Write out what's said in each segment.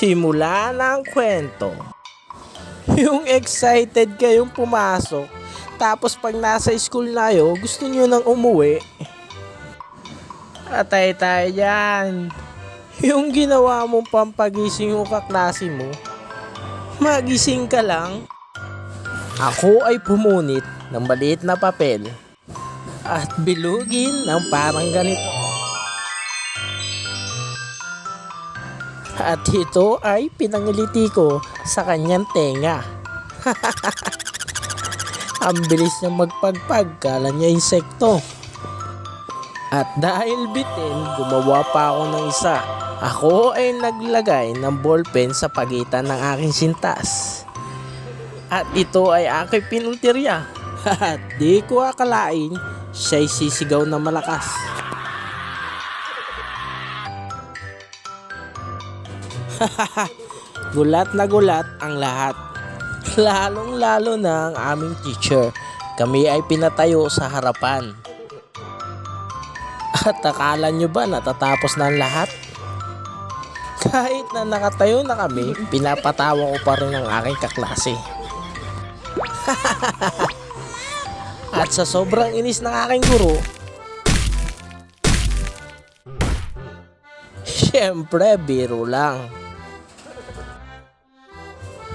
Simula na ang kwento. Yung excited kayong pumasok, tapos pag nasa school na kayo, gusto nyo nang umuwi. Atay tayo dyan. Yung ginawa mong pampagising yung kaklase mo, magising ka lang. Ako ay pumunit ng maliit na papel at bilugin ng parang ganito. At ito ay pinangiliti ko sa kanyang tenga. Ang bilis niya magpagpag, kala niya insekto. At dahil bitin, gumawa pa ako ng isa. Ako ay naglagay ng ballpen sa pagitan ng aking sintas. At ito ay aking pinuntirya. At di ko akalain, siya'y sisigaw na malakas. Gulat na gulat ang lahat. Lalong-lalo na ang aming teacher. Kami ay pinatayo sa harapan. At akala nyo ba natatapos na ang lahat? Kahit na nakatayo na kami, pinapatawa ko pa rin ang aking kaklase. At sa sobrang inis ng aking guro, syempre biro lang.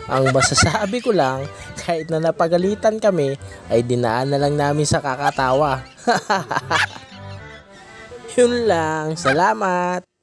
Ang masasabi ko lang, kahit na napagalitan kami, ay dinaan na lang namin sa kakatawa. Yun lang, salamat!